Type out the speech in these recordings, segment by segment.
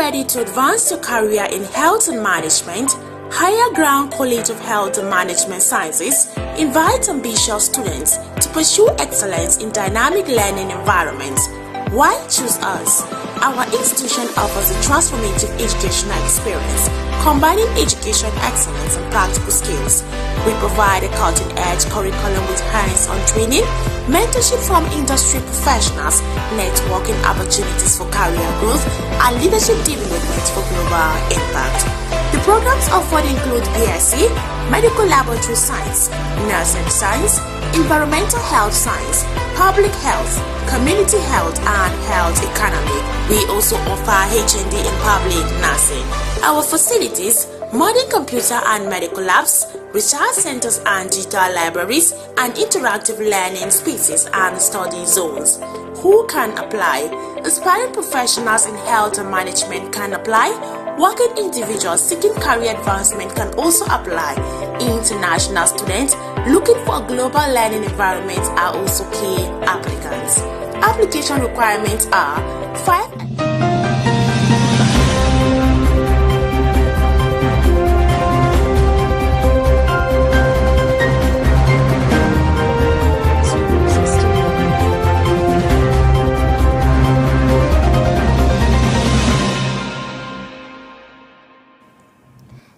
ready to advance your career in health and management, Higher Ground College of Health and Management Sciences invites ambitious students to pursue excellence in dynamic learning environments. Why choose us? Our institution offers a transformative educational experience, combining education excellence and practical skills. We provide a cutting-edge curriculum with hands-on training, mentorship from industry professionals, networking opportunities for career growth, and leadership development for global impact. The programs offered include BSc, Medical Laboratory Science, Nursing Science, Environmental Health Science, Public Health, Community Health, and Health Economy. We also offer HND in Public Nursing. Our facilities: modern computer and medical labs, research centers and digital libraries, and interactive learning spaces and study zones. Who can apply? Aspiring professionals in health and management can apply. Working individuals seeking career advancement can also apply. International students looking for a global learning environment are also key applicants. Application requirements are 5.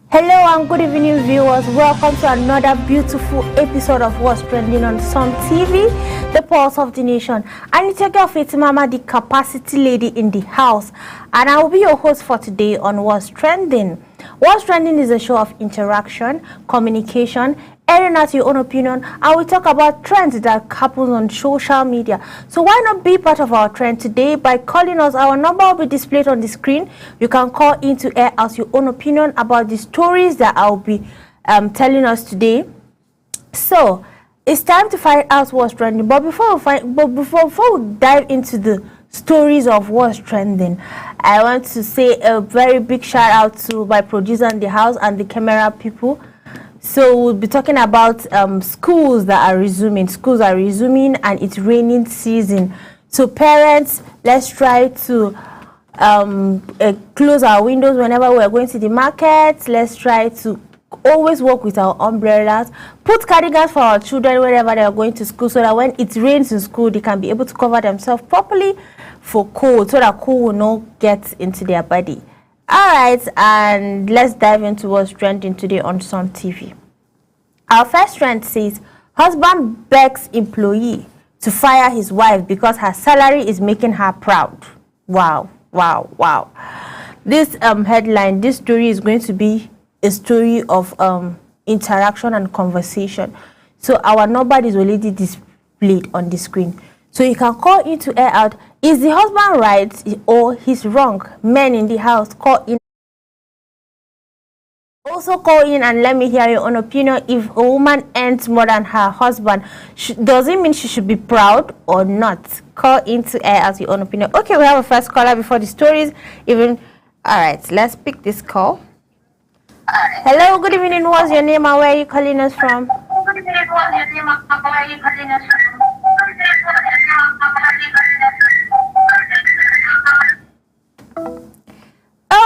Hello and good evening, viewers. Welcome to another beautiful episode of What's Trending on Sun TV, the pulse of the nation. And it's your girl Mama, the capacity lady in the house, and I will be your host for today on What's Trending. What's Trending is a show of interaction, communication, airing out your own opinion, and we talk about trends that happen on social media. So why not be part of our trend today by calling us? Our number will be displayed on the screen. You can call in to air out your own opinion about the stories that I'll be telling us today. So it's time to find out what's trending. But before we dive into the stories of what's trending, I want to say a very big shout out to my producer in the house and the camera people. So we'll be talking about schools that are resuming. Schools are resuming and it's raining season. So parents, let's try to close our windows whenever we're going to the market. Let's try to always walk with our umbrellas. Put cardigans for our children wherever they are going to school, so that when it rains in school, they can be able to cover themselves properly for cold, so that cold will not get into their body. Alright, and let's dive into what's trending today on Sun TV. Our first trend says, husband begs employee to fire his wife because her salary is making her proud. Wow, wow, wow. This headline, this story is going to be a story of interaction and conversation. So our number is already displayed on the screen. So you can call in to air out, is the husband right or he's wrong? Men in the house, call in. Also call in and let me hear your own opinion. If a woman earns more than her husband, does it mean she should be proud or not? Call in to air out your own opinion. Okay, we have a first caller before the stories even. All right, let's pick this call. Hello, good evening. What's your name and where are you calling us from? Good evening. What's your name and where are you calling us from?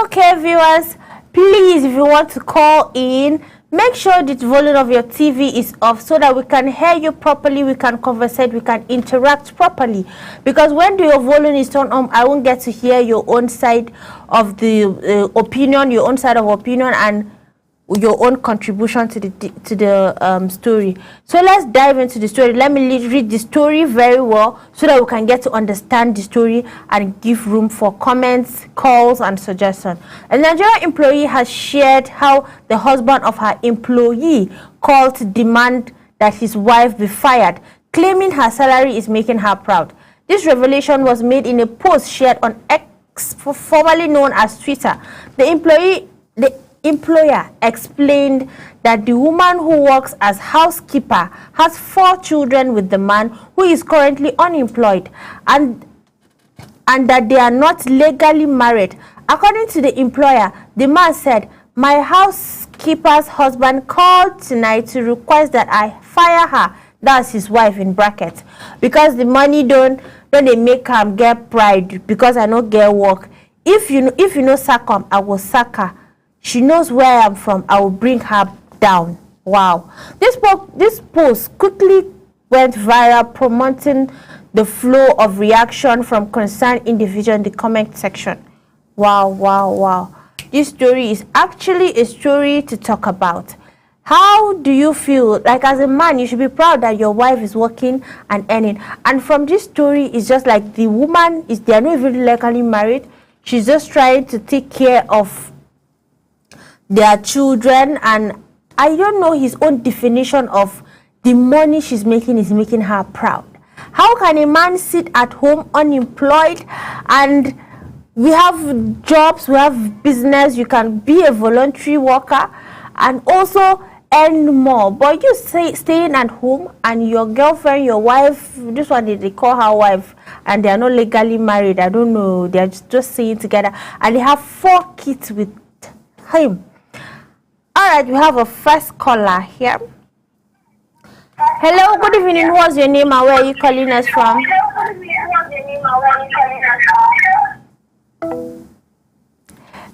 Okay, viewers, please, if you want to call in, make sure the volume of your TV is off so that we can hear you properly, we can conversate, we can interact properly. Because when your volume is turned on, I won't get to hear your own side of the opinion, your own side of opinion, and your own contribution to the story. So let's dive into the story. Let me read the story very well so that we can get to understand the story and give room for comments, calls, and suggestions. A Nigerian employee has shared how the husband of her employee called to demand that his wife be fired, claiming her salary is making her proud. This revelation was made in a post shared on X, formerly known as Twitter. The employer explained that the woman who works as housekeeper has 4 children with the man who is currently unemployed, and that they are not legally married. According to the employer, the man said, "My housekeeper's husband called tonight to request that I fire her," that's his wife in brackets, "because the money don't they make him get pride because I no get work. if you know Sakom, I will sack her. She knows where I am from. I will bring her down. Wow. This post quickly went viral, promoting the flow of reaction from concerned individuals in the comment section. Wow, wow, wow. This story is actually a story to talk about. How do you feel? Like, as a man, you should be proud that your wife is working and earning. And from this story, it's just like the woman they are not even legally married. She's just trying to take care of their children, and I don't know his own definition of the money she's making is making her proud. How can a man sit at home unemployed, and we have jobs, we have business, you can be a voluntary worker and also earn more, but you staying at home and your girlfriend, your wife, this one they call her wife, and they are not legally married, I don't know, they are just staying together, and they have 4 kids with him. All right, we have a first caller here. Hello, good evening. What's your name and where are you calling us from?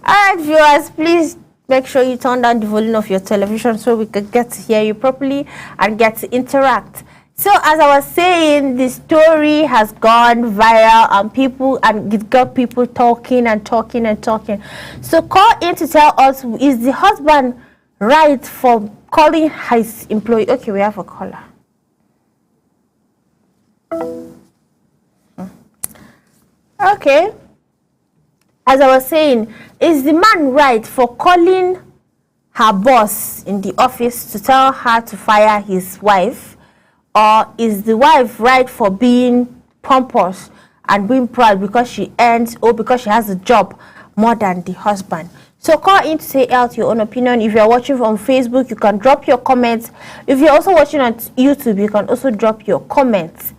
All right, viewers, please make sure you turn down the volume of your television so we can get to hear you properly and get to interact. So, as I was saying, the story has gone viral and it got people talking and talking and talking. So, call in to tell us, is the husband right for calling his employee? Okay, we have a caller. Okay. As I was saying, is the man right for calling her boss in the office to tell her to fire his wife? Or is the wife right for being pompous and being proud because she earns or because she has a job more than the husband? So call in to say out your own opinion. If you're watching from Facebook, you can drop your comments. If you're also watching on YouTube, you can also drop your comments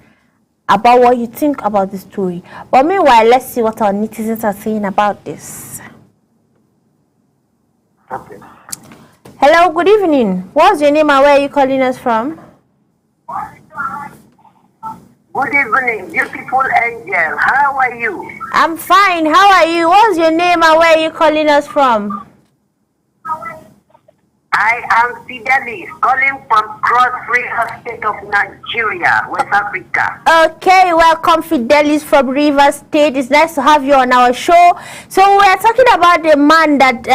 about what you think about the story. But meanwhile, let's see what our netizens are saying about this. Okay. Hello, good evening. What's your name and where are you calling us from? Good evening, beautiful angel. How are you? I'm fine. How are you? What's your name and where are you calling us from? I am Fidelis, calling from Cross River State of Nigeria, West Africa. Okay, welcome Fidelis from River State. It's nice to have you on our show. So we're talking about the man that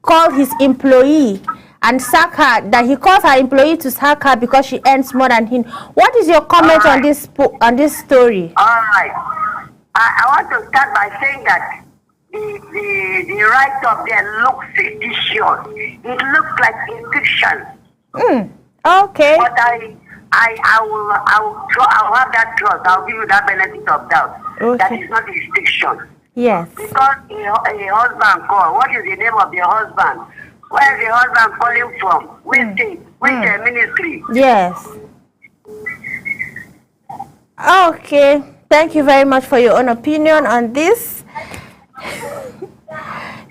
called his employee and sack her, that he calls her employee to sack her because she earns more than him. What is your comment on this story? All right. I want to start by saying that the write-up there looks seditious. It looks like a fiction. Okay. But I will have that trust. I'll give you that benefit of doubt. Okay. That is not a fiction. Yes. Because a husband call. What is the name of the husband? Where is the husband calling from? Which state? Which ministry? Yes. Okay. Thank you very much for your own opinion on this.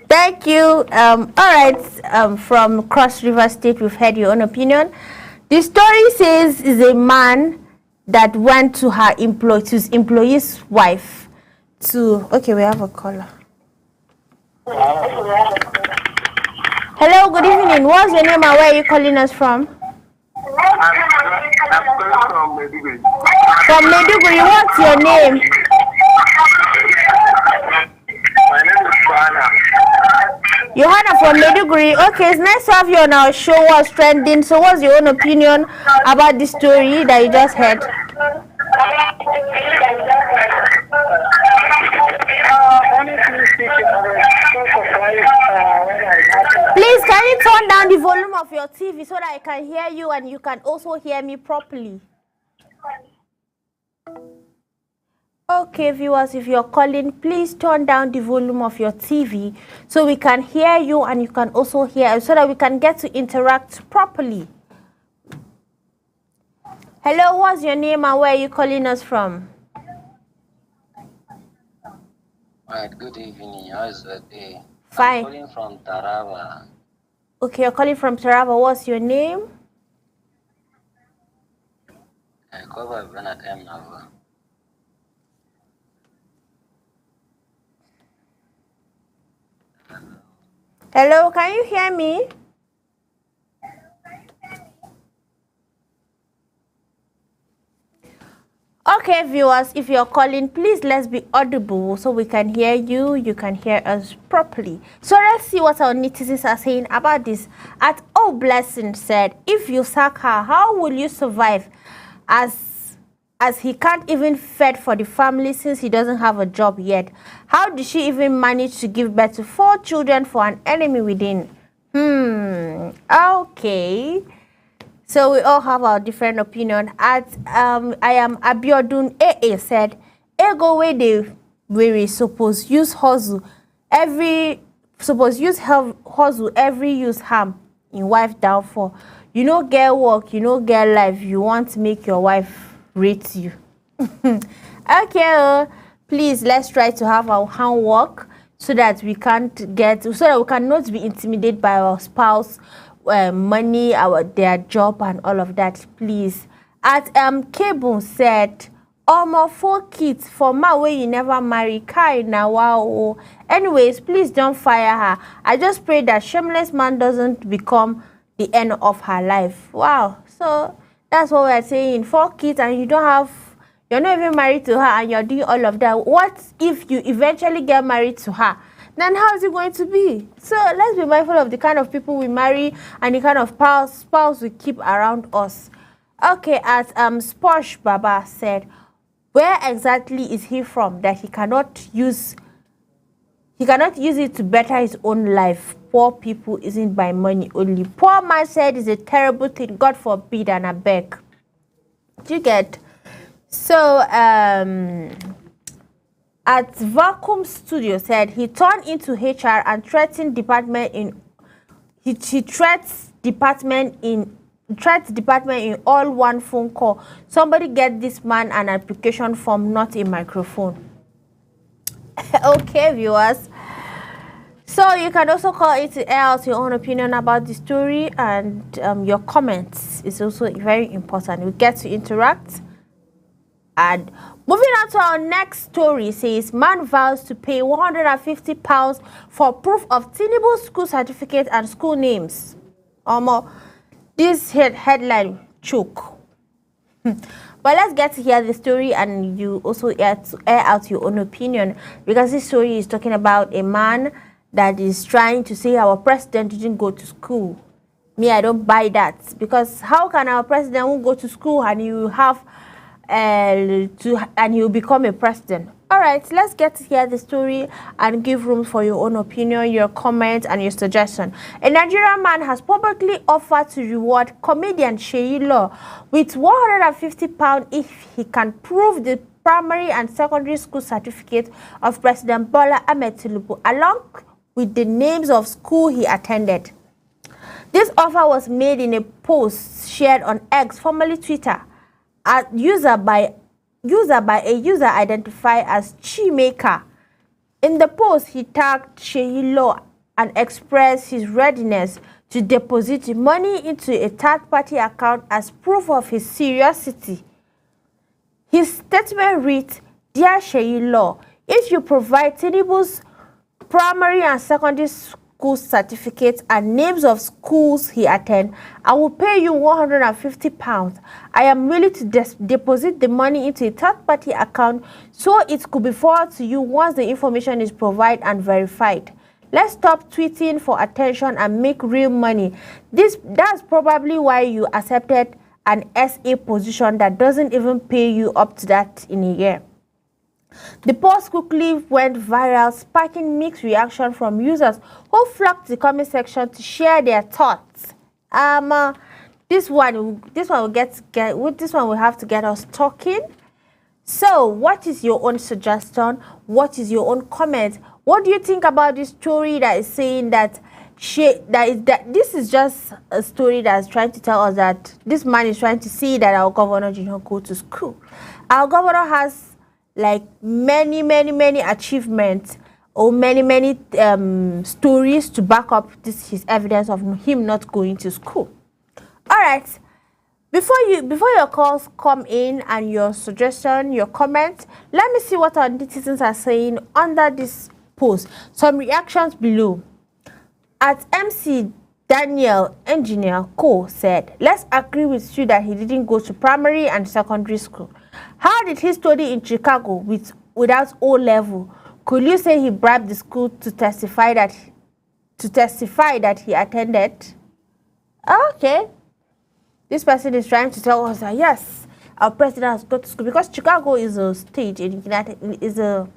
Thank you. All right. From Cross River State, we've heard your own opinion. The story says is a man that went to his employee's wife to. Okay, we have a caller. Hello, good evening. What's your name and where are you calling us from? I'm calling from Maiduguri. From Maiduguri. What's your name? My name is Johanna. Johanna from Maiduguri. Okay, it's nice to have you on our show. What's trending? So what's your own opinion about the story that you just heard? Please, can you turn down the volume of your TV so that I can hear you and you can also hear me properly? Okay, viewers, if you're calling, please turn down the volume of your TV so we can hear you and you can also hear us so that we can get to interact properly. Hello, what's your name and where are you calling us from? Right, good evening. How's the day? Fine. I'm calling from Taraba. Okay, you're calling from Taraba. What's your name? I cover Bernard M. Nava. Hello, can you hear me? Okay, viewers, if you're calling, please let's be audible so we can hear you, you can hear us properly. So let's see what our netizens are saying about this. At Oh Blessing said, if you sack her, how will you survive? As he can't even fed for the family since he doesn't have a job yet. How did she even manage to give birth to 4 children for an enemy within? Okay. So we all have our different opinion. At I am Abiodun AA said, ego where they we suppose use hustle every use harm in wife downfall. You know get work, you know get life, you want to make your wife rate you. Okay, please let's try to have our handwork so that we cannot be intimidated by our spouse, money, their job and all of that. Please. At Kebun said, almost 4 kids for my way you never marry Kai now. Wow. Anyways, please don't fire her. I just pray that shameless man doesn't become the end of her life. Wow. So that's what we're saying. 4 kids and you're not even married to her and you're doing all of that. What if you eventually get married to her? Then how is it going to be? So let's be mindful of the kind of people we marry and the kind of spouse we keep around us. Okay, as Sposh Baba said, where exactly is he from that he cannot use it to better his own life? Poor people isn't by money only. Poor man said it's a terrible thing. God forbid and I beg. Do you get? So at Vacuum Studio said he turned into HR and threatened department in threats department in all one phone call. Somebody get this man an application form, not a microphone. Okay, viewers. So you can also call it to air out your own opinion about the story, and your comments is also very important. We get to interact. And moving on to our next story, says man vows to pay £150 for proof of Tinubu school certificate and school names. This headline choke. But let's get to hear the story, and you also air out your own opinion, because this story is talking about a man that is trying to say our president didn't go to school. Me, I don't buy that, because how can our president won't go to school and you have and you become a president? All right, let's get to hear the story and give room for your own opinion, your comment, and your suggestion. A Nigerian man has publicly offered to reward comedian Seyi Law with £150 if he can prove the primary and secondary school certificate of President Bola Ahmed Tinubu along with the names of school he attended. This offer was made in a post shared on X, formerly Twitter, a user identified as Chimeka. In the post, he tagged Seyi Law and expressed his readiness to deposit money into a third-party account as proof of his seriosity. His statement reads, "Dear Seyi Law, if you provide Tinubu's primary and secondary school certificates and names of schools he attended, I will pay you £150. I am willing to deposit the money into a third-party account so it could be forwarded to you once the information is provided and verified. Let's stop tweeting for attention and make real money. That's probably why you accepted an SA position that doesn't even pay you up to that in a year." The post quickly went viral, sparking mixed reaction from users who flocked to the comment section to share their thoughts. This one will have to get us talking. So, what is your own suggestion? What is your own comment? What do you think about this story that is saying that this is just a story that's trying to tell us that this man is trying to see that our governor did not go to school? Our governor has like many achievements or many stories to back up his evidence of him not going to school. All right, before your calls come in and your suggestion, your comment, let me see what our netizens are saying under this post. Some reactions below. At MC Daniel Engineer Co said, let's agree with you that he didn't go to primary and secondary school. How did he study in Chicago without O level? Could you say he bribed the school to testify that he attended? Okay. This person is trying to tell us that yes, our president has gone to school because Chicago is a state in the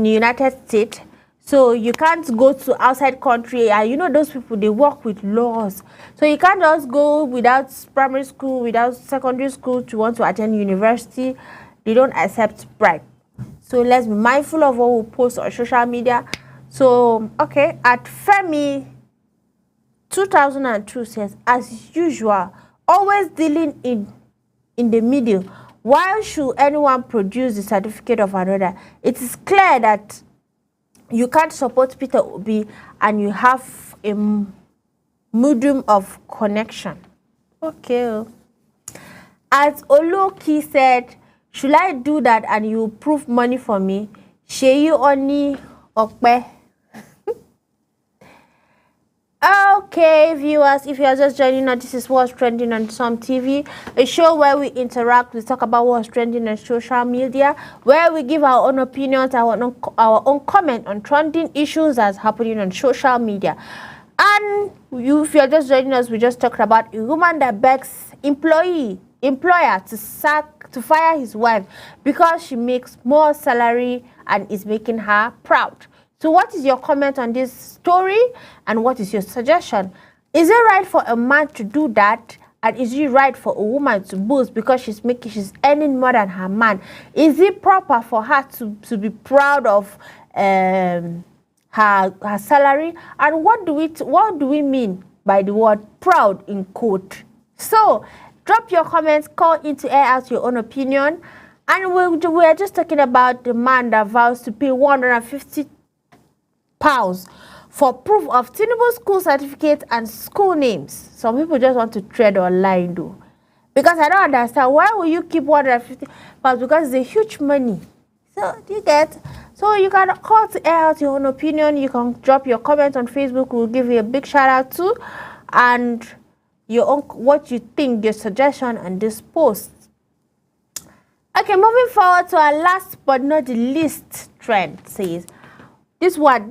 United States. So you can't go to outside country, and you know those people, they work with laws. So you can't just go without primary school, without secondary school to want to attend university. They don't accept bribe. So let's be mindful of what we post on social media. So okay, at Femi 2002 says, as usual, always dealing in the middle. Why should anyone produce the certificate of another? It is clear that you can't support Peter Obi and you have a medium of connection. Okay. As Oloki said, should I do that and you prove money for me? Sheyu Oni Okpe. Okay, viewers, if you are just joining us, this is What's Trending on Some TV, a show where we interact, we talk about what's trending on social media, where we give our own opinions, our own comment on trending issues that's happening on social media. And if you're just joining us, we just talked about a woman that begs employer to fire his wife because she makes more salary and is making her proud. So what is your comment on this story and what is your suggestion? Is it right for a man to do that? And is it right for a woman to boast because she's earning more than her man? Is it proper for her to be proud of her salary? And what do we mean by the word proud in quote? So drop your comments, call in to air out your own opinion. And we're just talking about the man that vows to pay £150 for proof of Tinubu school certificate and school names. Some people just want to tread on line though. Because I don't understand, why will you keep £150? Because it's a huge money. So you get, so you can call to air out your own opinion. You can drop your comment on Facebook. We'll give you a big shout out too. And your own, what you think, your suggestion on this post. Okay, moving forward to our last but not the least trend says, this one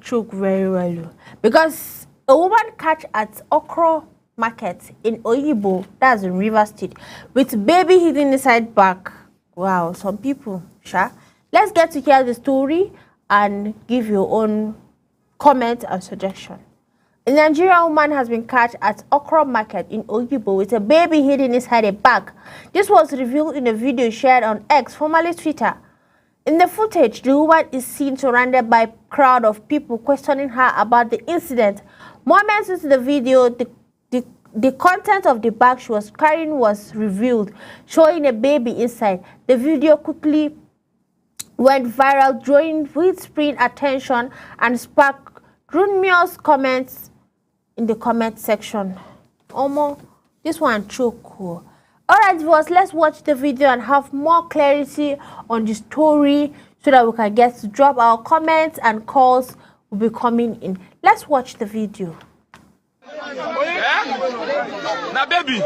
choke very well because a woman catch at Okra Market in Oyibo, that's in River State, with baby hidden inside bag. Wow, some people, sure. Let's get to hear the story and give your own comment and suggestion. A Nigerian woman has been caught at Okra Market in Oyibo with a baby hidden inside a bag. This was revealed in a video shared on X, formerly Twitter. In the footage, the woman is seen surrounded by a crowd of people questioning her about the incident. Moments into the video, the content of the bag she was carrying was revealed, showing a baby inside. The video quickly went viral, drawing widespread attention and sparked numerous comments in the comment section. Omo, this one choke. Alright, viewers, let's watch the video and have more clarity on the story so that we can get to drop our comments and calls will be coming in. Let's watch the video. Now, baby,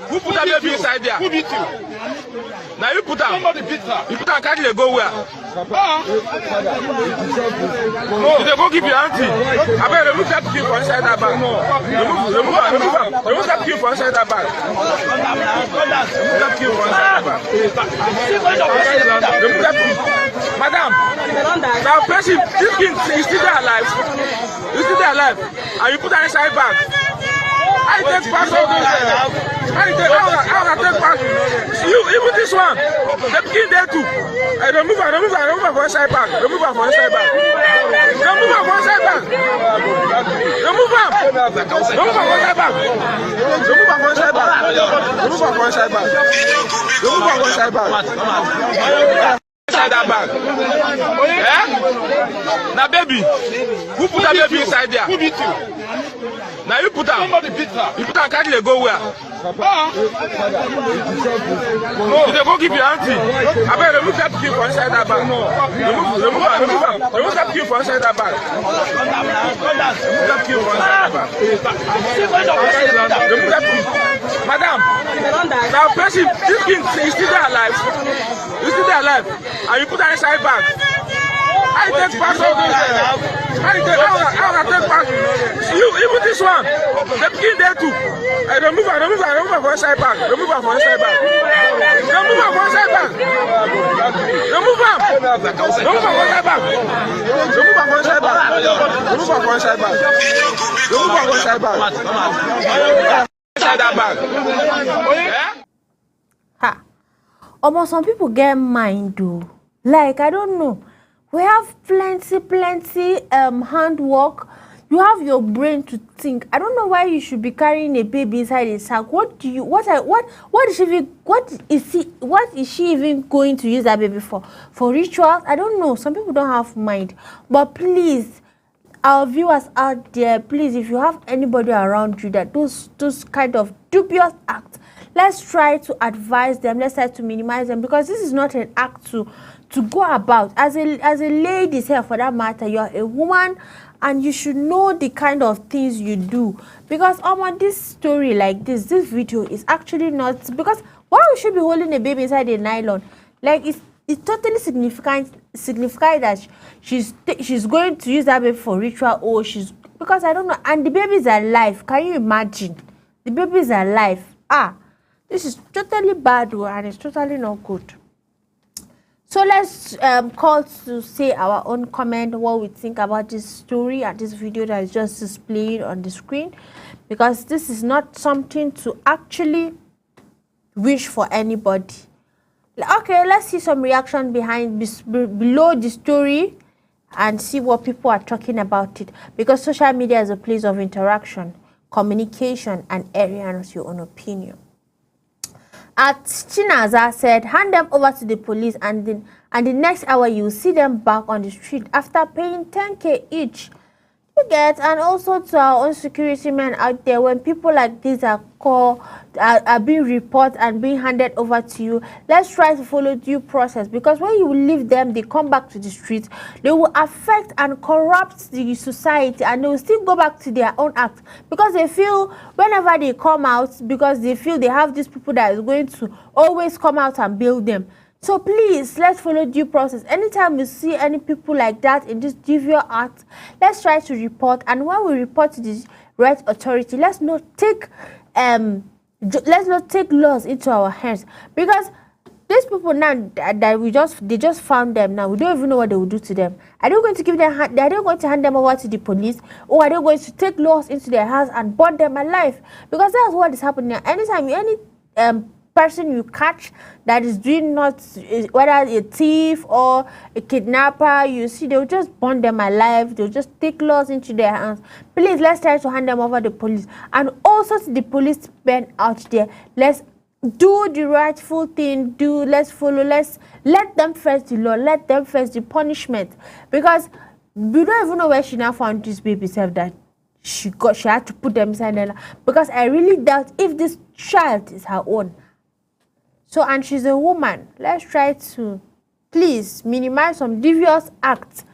who put that baby inside there? Who beat you? Now you put her. Somebody beat her. You put her and carry her go where? No. You go give your auntie. I better remove that key from inside that bag. Remove that key from inside that bag. Remove that key from inside that bag. Remove that key. Madam, now person, this kid is still there alive. He's still there alive. And you put her inside bag. I take part of this. I take part. You, even this one. The kid there too. I remove her from inside bag. Remove her from inside bag. Remove her from inside bag. Remove her. Remove her from inside bag. Remove her from inside bag. Remove her from inside bag. Remove her from inside bag. Inside that bag. Eh? Now baby, who put that baby inside there? Who beat you? Now you put her. You put her, carry the go where? You dey go give your auntie. I better remove that pikin for inside that bag. Remove that pikin for inside that bag. Remove that pikin for inside that bag. Remove that pikin. Madam, now person, this pikin is still there alive. You still there alive, and you put her inside bag. I take pass all those. I take pass. You even this one, the pikin there too. I remove her for inside bag. Remove her for inside bag. Remove her for inside bag. Remove her. Remove her for inside bag. Remove her for inside bag. Remove her for inside bag. Remove her for inside bag. Inside that bag. Ha. Almost some people get mind though. Like I don't know. We have plenty handwork. You have your brain to think. I don't know why you should be carrying a baby inside a sack. What is she even going to use that baby for? For rituals? I don't know. Some people don't have mind. But please, our viewers out there, please, if you have anybody around you that those kind of dubious acts, let's try to advise them. Let's try to minimize them, because this is not an act to go about. As a lady here, for that matter, you are a woman, and you should know the kind of things you do. Because this story like this video is actually not, because why we should be holding a baby inside a nylon? Like it's totally significant that she's going to use that baby for ritual, or because I don't know. And the baby is alive. Can you imagine? The baby is alive. This is totally bad, and it's totally not good. So let's call to say our own comment, what we think about this story and this video that is just displayed on the screen, because this is not something to actually wish for anybody. Okay, let's see some reaction below the story and see what people are talking about it, because social media is a place of interaction, communication, and everyone has your own opinion. At Chinaza said, hand them over to the police, and the next hour you will see them back on the street after paying 10K each. You get, and also to our own security men out there, when people like this are being reported and being handed over to you, let's try to follow due process, because when you leave them, they come back to the streets, they will affect and corrupt the society, and they will still go back to their own act, because they feel whenever they come out, because they feel they have these people that is going to always come out and bail them. So please, let's follow due process. Anytime we see any people like that in this devious act, let's try to report. And when we report to the right authority, let's not take laws into our hands, because these people now that they just found them now, we don't even know what they will do to them. Are they going to give them? Are they going to hand them over to the police, or are they going to take laws into their hands and burn them alive? Because that's what is happening now. Anytime any person you catch that is doing not, whether a thief or a kidnapper, you see, they'll just burn them alive. They'll just take laws into their hands. Please, let's try to hand them over to the police, and also to the police men out there. Let's do the rightful thing. Let's follow. Let's let them face the law. Let them face the punishment, because we don't even know where she now found this baby self that she had to put them inside there, because I really doubt if this child is her own. So, and she's a woman. Let's try to, please, minimize some devious acts.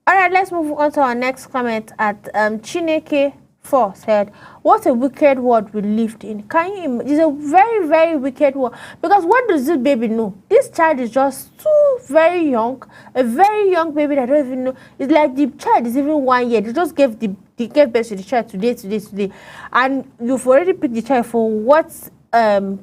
All right, let's move on to our next comment. At Chineke 4 said, what a wicked world we lived in. Can you imagine? It's a very, very wicked world. Because what does this baby know? This child is just too very young. A very young baby that don't even know. It's like the child is even 1 year. They just gave birth to the child today. And you've already picked the child for what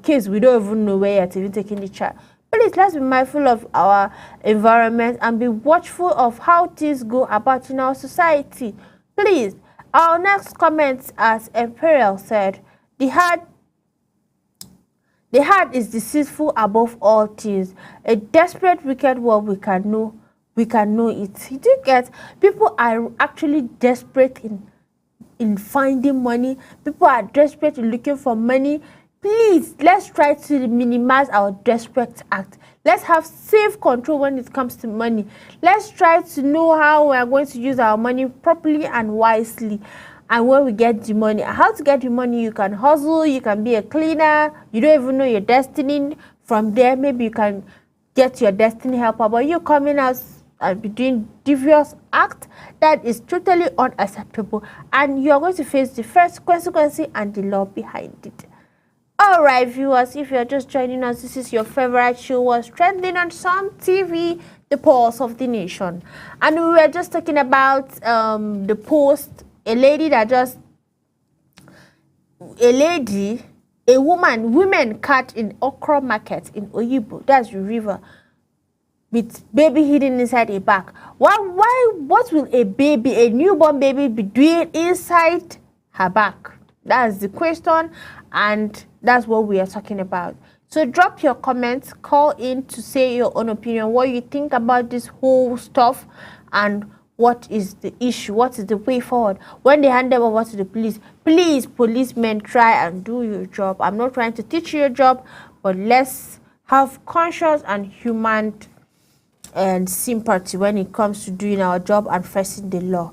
case we don't even know where you're even taking the child. Please, let's be mindful of our environment and be watchful of how things go about in our society. Please. Our next comment, as Imperial said, the heart is deceitful above all things. A desperate, wicked world, we can know it. You do get, people are actually desperate in finding money. People are desperate in looking for money. Please, let's try to minimize our desperate act. Let's have safe control when it comes to money. Let's try to know how we are going to use our money properly and wisely. And when we get the money, how to get the money, you can hustle, you can be a cleaner, you don't even know your destiny. From there, maybe you can get your destiny helper, but you coming out and be doing devious act, that is totally unacceptable, and you are going to face the first consequence and the law behind it. Alright viewers, if you're just joining us, this is your favorite show, What's Trending on Some TV, the pulse of the nation. And we were just talking about the post, a women caught in Okra market in Oyibo, that's the river, with baby hidden inside a bag. What will a newborn baby be doing inside her bag? That's the question, and that's what we are talking about. So drop your comments, call in to say your own opinion, what you think about this whole stuff, and what is the issue, what is the way forward. When they hand them over to the police, please, policemen, try and do your job. I'm not trying to teach you your job, but let's have conscious and human and sympathy when it comes to doing our job and facing the law.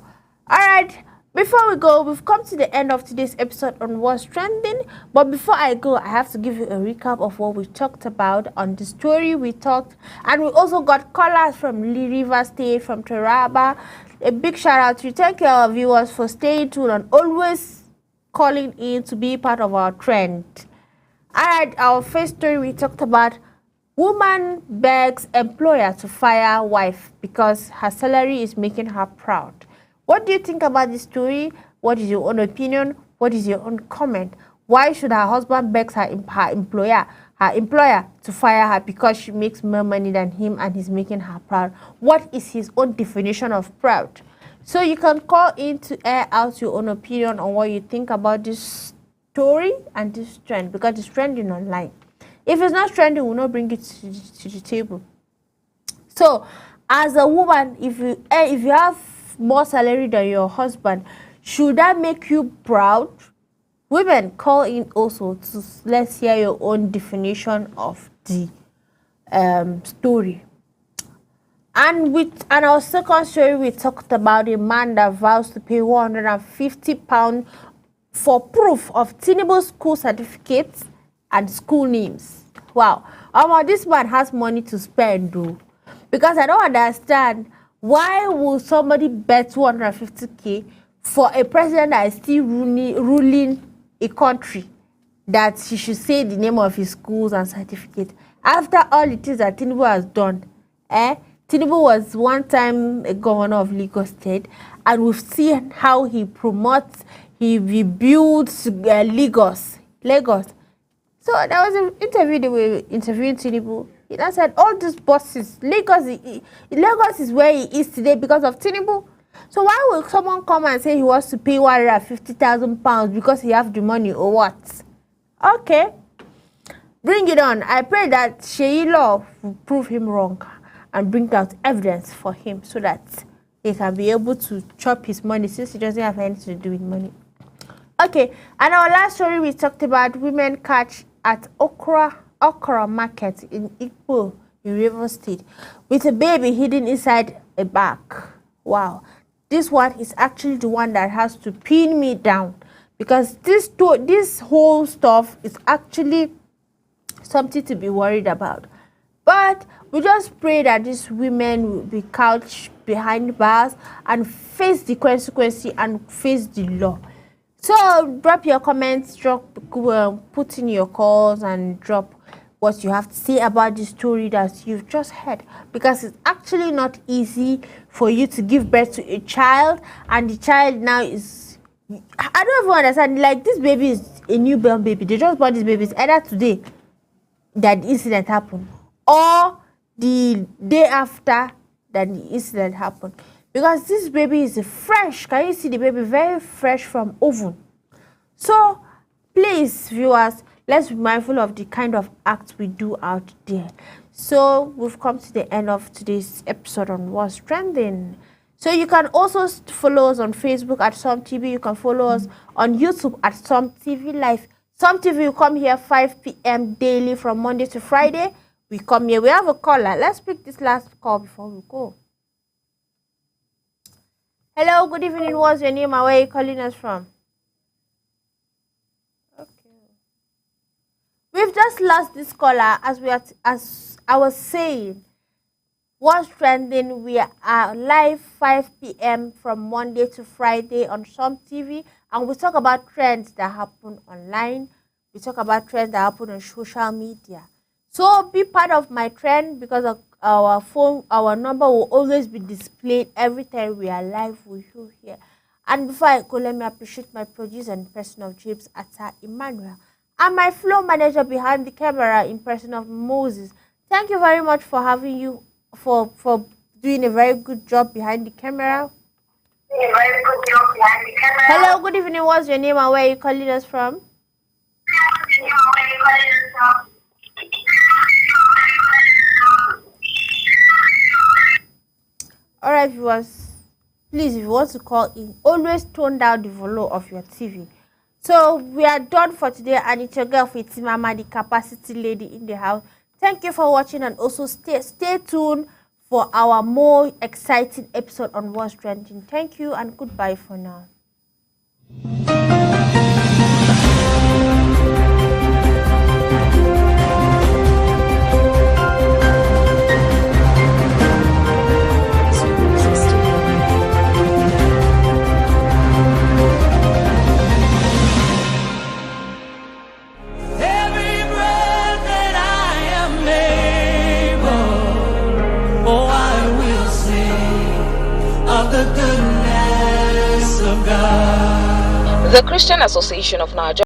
All right. Before we go, we've come to the end of today's episode on What's Trending. But before I go, I have to give you a recap of what we talked about on the story we talked. And we also got callers from River State, from Taraba. A big shout out to you. Thank you, our viewers, for staying tuned and always calling in to be part of our trend. Alright, our first story we talked about, woman begs employer to fire wife because her salary is making her proud. What do you think about this story? What is your own opinion? What is your own comment? Why should her husband beg her employer to fire her because she makes more money than him and he's making her proud? What is his own definition of proud? So you can call in to air out your own opinion on what you think about this story and this trend, because it's trending online. If it's not trending, we'll not bring it to the table. So as a woman, if you have more salary than your husband, should that make you proud? Women, call in also to let's hear your own definition of the story. And our second story, we talked about a man that vows to pay £150 for proof of Tinubu school certificates and school names. Wow, this man has money to spend, though, because I don't understand. Why will somebody bet 250k for a president that is still ruling a country, that he should say the name of his schools and certificates after all it is that Tinubu has done? Tinubu was one time a governor of Lagos State, and we've seen how he promotes, he rebuilds Lagos. So there was an interview, they were interviewing Tinubu. He now said all these bosses, Lagos is where he is today because of Tinubu. So why will someone come and say he wants to pay £150,000 because he have the money or what? Okay, bring it on. I pray that Sheyi Law will prove him wrong and bring out evidence for him so that he can be able to chop his money, since he doesn't have anything to do with money. Okay, and our last story, we talked about women catch at Okra market in Ikpo in River State with a baby hidden inside a bag. Wow, this one is actually the one that has to pin me down, because this whole stuff is actually something to be worried about. But we just pray that these women will be couched behind bars and face the consequence and face the law. So drop your comments, put in your calls, and drop what you have to say about the story that you've just heard, because it's actually not easy for you to give birth to a child, and the child now is, I don't even understand, like, this baby is a newborn baby. They just bought this baby. It's either today that the incident happened or the day after that the incident happened, because this baby is fresh. Can you see the baby? Very fresh from oven. So please, viewers, let's be mindful of the kind of acts we do out there. So we've come to the end of today's episode on What's Trending. So you can also follow us on Facebook at Some TV. You can follow us on YouTube at Some TV Live. Some TV will come here 5 p.m. daily from Monday to Friday. We come here. We have a caller. Let's pick this last call before we go. Hello, good evening. What's your name and where are you calling us from? Okay. We've just lost this caller as I was saying. What's trending? We are live 5 p.m. from Monday to Friday on some TV, and we talk about trends that happen online. We talk about trends that happen on social media. So be part of my trend because of our phone, our number will always be displayed every time we are live with you here. And before I go, let me appreciate my producer in person of James Atta Emmanuel and my flow manager behind the camera in person of Moses. Thank you very much for having you, for doing a very good job behind the camera. Hello, good evening. What's your name and where are you calling us from? Alright, viewers, please, if you want to call in, always tone down the volume of your TV. So we are done for today, and it's your girl Mama, the capacity lady in the house. Thank you for watching, and also stay tuned for our more exciting episode on What's Trending. Thank you and goodbye for now. The Christian Association of Nigeria